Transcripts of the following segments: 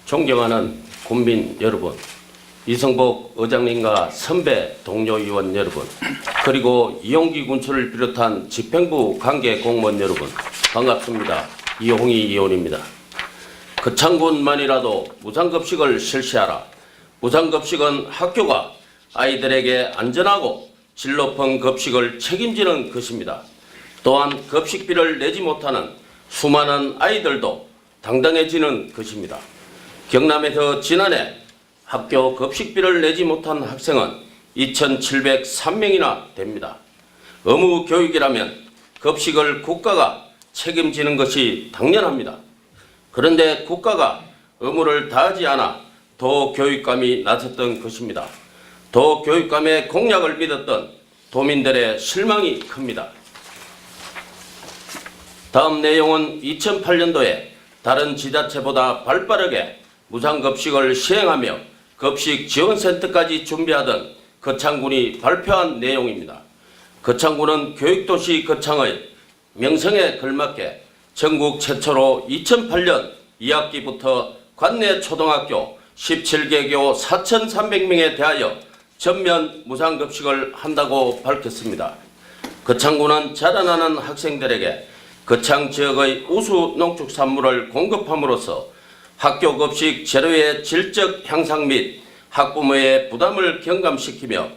존경하는 국민 여러분, 이성복 의장님과 선배 동료 의원 여러분, 그리고 이용기 군수를 비롯한 집행부 관계 공무원 여러분, 반갑습니다. 이홍희 의원입니다. 거창군만이라도 무상급식을 실시하라. 무상급식은 학교가 아이들에게 안전하고 질 높은 급식을 책임지는 것입니다. 또한 급식비를 내지 못하는 수많은 아이들도 당당해지는 것입니다. 경남에서 지난해 학교 급식비를 내지 못한 학생은 2,703명이나 됩니다. 의무 교육이라면 급식을 국가가 책임지는 것이 당연합니다. 그런데 국가가 의무를 다하지 않아 도교육감이 나섰던 것입니다. 도교육감의 공약을 믿었던 도민들의 실망이 큽니다. 다음 내용은 2008년도에 다른 지자체보다 발빠르게 무상급식을 시행하며 급식지원센터까지 준비하던 거창군이 발표한 내용입니다. 거창군은 교육도시 거창의 명성에 걸맞게 전국 최초로 2008년 2학기부터 관내 초등학교 17개교 4,300명에 대하여 전면 무상급식을 한다고 밝혔습니다. 거창군은 자라나는 학생들에게 거창 지역의 우수 농축산물을 공급함으로써 학교 급식 재료의 질적 향상 및 학부모의 부담을 경감시키며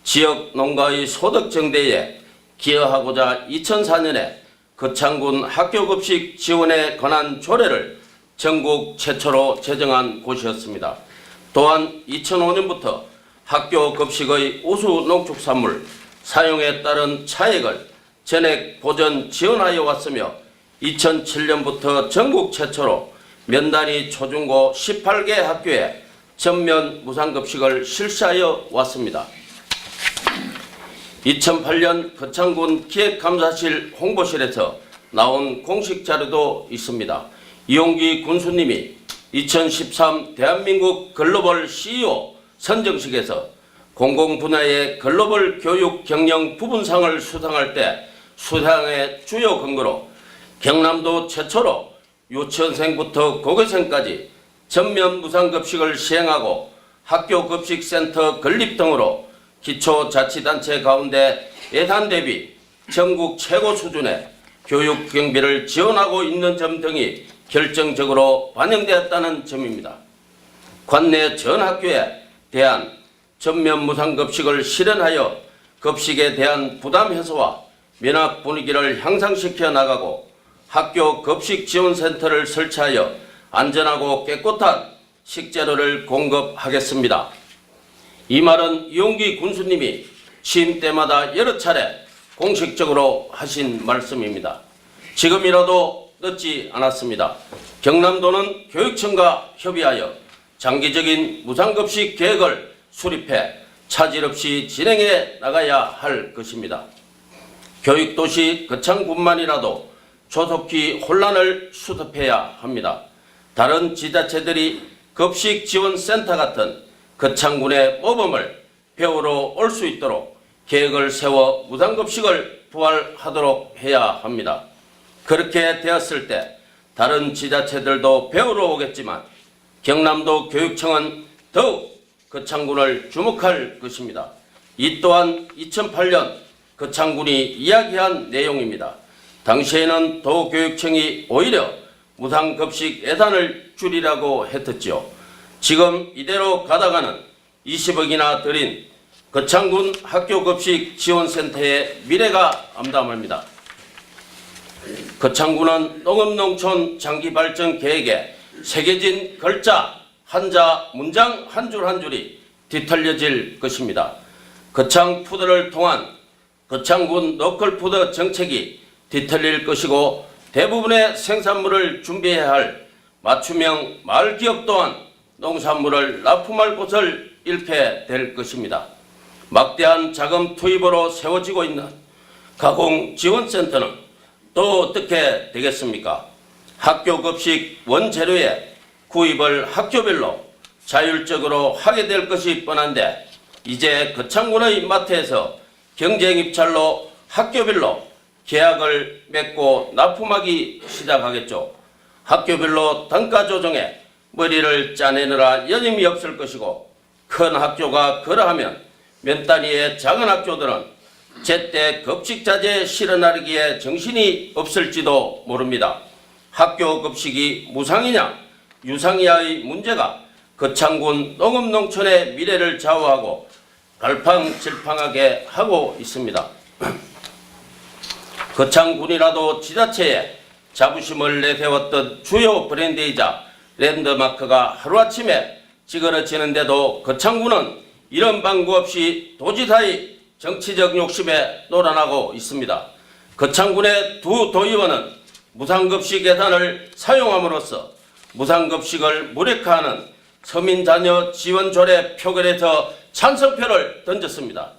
지역 농가의 소득 증대에 기여하고자 2004년에 거창군 학교 급식 지원에 관한 조례를 전국 최초로 제정한 곳이었습니다. 또한 2005년부터 학교 급식의 우수 농축산물 사용에 따른 차액을 전액 보전 지원하여 왔으며 2007년부터 전국 최초로 면단위 초중고 18개 학교에 전면 무상급식을 실시하여 왔습니다. 2008년 거창군 기획감사실 홍보실에서 나온 공식 자료도 있습니다. 이용기 군수님이 2013 대한민국 글로벌 CEO 선정식에서 공공분야의 글로벌 교육 경영 부분상을 수상할 때 수상의 주요 근거로 경남도 최초로 유치원생부터 고교생까지 전면 무상급식을 시행하고 학교급식센터 건립 등으로 기초자치단체 가운데 예산 대비 전국 최고 수준의 교육 경비를 지원하고 있는 점 등이 결정적으로 반영되었다는 점입니다. 관내 전 학교에 대한 전면 무상급식을 실현하여 급식에 대한 부담 해소와 면학 분위기를 향상시켜 나가고 학교 급식지원센터를 설치하여 안전하고 깨끗한 식재료를 공급하겠습니다. 이 말은 이용기 군수님이 취임 때마다 여러 차례 공식적으로 하신 말씀입니다. 지금이라도 늦지 않았습니다. 경남도는 교육청과 협의하여 장기적인 무상급식 계획을 수립해 차질 없이 진행해 나가야 할 것입니다. 교육도시 거창군만이라도 조속히 혼란을 수습해야 합니다. 다른 지자체들이 급식지원센터 같은 거창군의 모범을 배우러 올 수 있도록 계획을 세워 무상급식을 부활하도록 해야 합니다. 그렇게 되었을 때 다른 지자체들도 배우러 오겠지만 경남도 교육청은 더욱 거창군을 주목할 것입니다. 이 또한 2008년 거창군이 이야기한 내용입니다. 당시에는 도교육청이 오히려 무상급식 예산을 줄이라고 했었지요. 지금 이대로 가다가는 20억이나 들인 거창군 학교급식 지원센터의 미래가 암담합니다. 거창군은 농업농촌 장기발전 계획에 새겨진 글자, 한자, 문장 한 줄 한 줄이 뒤틀려질 것입니다. 거창푸드를 통한 거창군 로컬푸드 정책이 뒤틀릴 것이고 대부분의 생산물을 준비해야 할 맞춤형 마을기업 또한 농산물을 납품할 곳을 잃게 될 것입니다. 막대한 자금 투입으로 세워지고 있는 가공지원센터는 또 어떻게 되겠습니까? 학교급식 원재료의 구입을 학교별로 자율적으로 하게 될 것이 뻔한데 이제 거창군의 마트에서 경쟁 입찰로 학교별로 계약을 맺고 납품하기 시작하겠죠. 학교별로 단가 조정에 머리를 짜내느라 여념이 없을 것이고, 큰 학교가 그러하면 몇 단위의 작은 학교들은 제때 급식자재에 실어나르기에 정신이 없을지도 모릅니다. 학교 급식이 무상이냐 유상이냐의 문제가 거창군 농업농촌의 미래를 좌우하고 갈팡질팡하게 하고 있습니다. 거창군이라도 지자체에 자부심을 내세웠던 주요 브랜드이자 랜드마크가 하루아침에 찌그러지는데도 거창군은 이런 방구 없이 도지사의 정치적 욕심에 놀아나고 있습니다. 거창군의 두 도의원은 무상급식 예산을 사용함으로써 무상급식을 무력화하는 서민자녀 지원조례 표결에서 찬성표를 던졌습니다.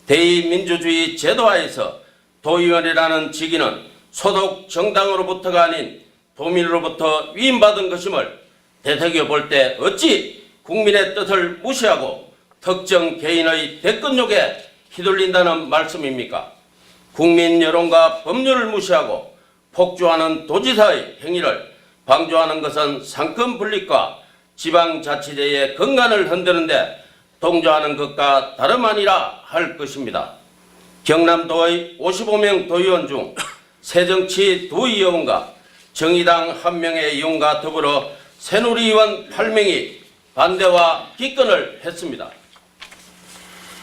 대의민주주의 제도하에서 도의원이라는 직위는 소속 정당으로부터가 아닌 도민으로부터 위임받은 것임을 되새겨볼 때 어찌 국민의 뜻을 무시하고 특정 개인의 대권욕에 휘둘린다는 말씀입니까? 국민 여론과 법률을 무시하고 폭주하는 도지사의 행위를 방조하는 것은 상권 분립과 지방자치제의 근간을 흔드는데 동조하는 것과 다름 아니라 할 것입니다. 경남도의 55명 도의원 중 새정치 두 의원과 정의당 1명의 의원과 더불어 새누리의원 8명이 반대와 기권을 했습니다.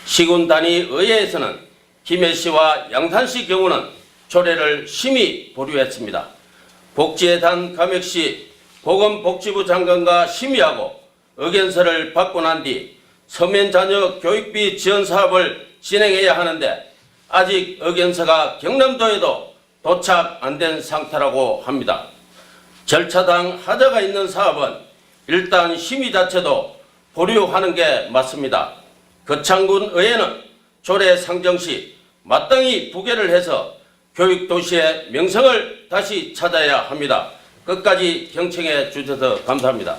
시군단위 의회에서는 김해시와 양산시 경우는 조례를 심의 보류했습니다. 복지예산 감액 시 보건복지부 장관과 심의하고 의견서를 받고 난 뒤 서면자녀 교육비 지원 사업을 진행해야 하는데 아직 의견서가 경남도에도 도착 안 된 상태라고 합니다. 절차상 하자가 있는 사업은 일단 심의 자체도 보류하는 게 맞습니다. 거창군 의회는 조례 상정 시 마땅히 부결을 해서 교육도시의 명성을 다시 찾아야 합니다. 끝까지 경청해 주셔서 감사합니다.